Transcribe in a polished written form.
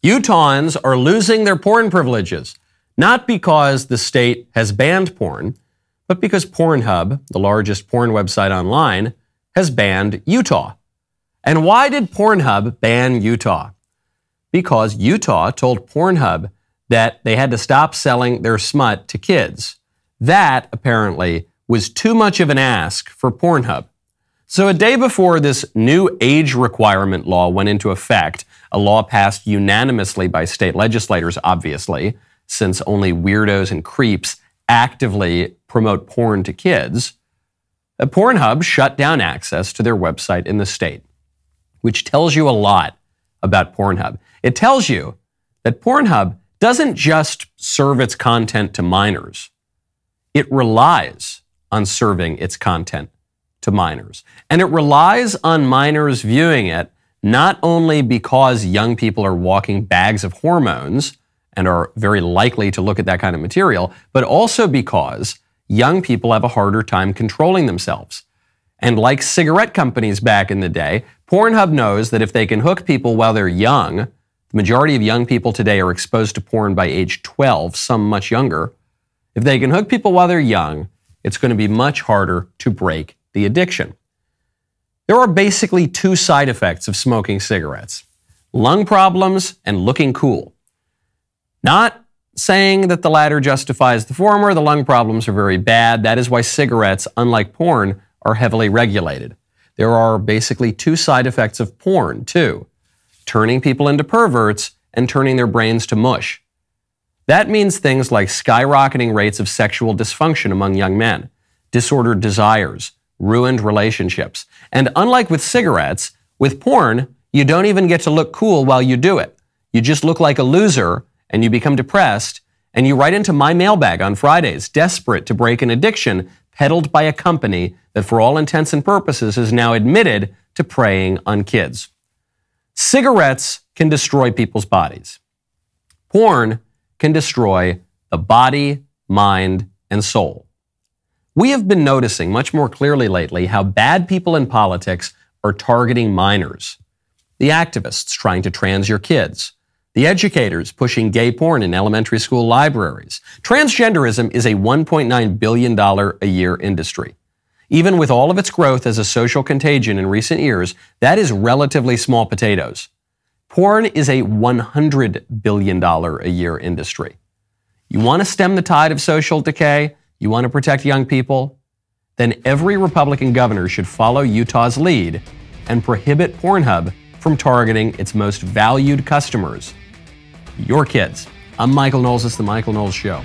Utahns are losing their porn privileges, not because the state has banned porn, but because PornHub, the largest porn website online, has banned Utah. And why did PornHub ban Utah? Because Utah told PornHub that they had to stop selling their smut to kids. That, apparently, was too much of an ask for PornHub. So a day before this new age requirement law went into effect, a law passed unanimously by state legislators, obviously, since only weirdos and creeps actively promote porn to kids, PornHub shut down access to their website in the state, which tells you a lot about PornHub. It tells you that PornHub doesn't just serve its content to minors. It relies on serving its content to minors. And it relies on minors viewing it not only because young people are walking bags of hormones and are very likely to look at that kind of material, but also because young people have a harder time controlling themselves. And like cigarette companies back in the day, PornHub knows that if they can hook people while they're young, the majority of young people today are exposed to porn by age 12, some much younger. If they can hook people while they're young, it's going to be much harder to break the addiction. There are basically two side effects of smoking cigarettes: lung problems and looking cool. Not saying that the latter justifies the former. The lung problems are very bad. That is why cigarettes, unlike porn, are heavily regulated. There are basically two side effects of porn, too: turning people into perverts and turning their brains to mush. That means things like skyrocketing rates of sexual dysfunction among young men, disordered desires, ruined relationships. And unlike with cigarettes, with porn, you don't even get to look cool while you do it. You just look like a loser, and you become depressed, and you write into my mailbag on Fridays, desperate to break an addiction peddled by a company that for all intents and purposes is now admitted to preying on kids. Cigarettes can destroy people's bodies. Porn can destroy the body, mind, and soul. We have been noticing much more clearly lately how bad people in politics are targeting minors. The activists trying to trans your kids. The educators pushing gay porn in elementary school libraries. Transgenderism is a $1.9 billion a year industry. Even with all of its growth as a social contagion in recent years, that is relatively small potatoes. Porn is a $100 billion a year industry. You want to stem the tide of social decay? You want to protect young people? Then every Republican governor should follow Utah's lead and prohibit PornHub from targeting its most valued customers, your kids. I'm Michael Knowles. It's The Michael Knowles Show.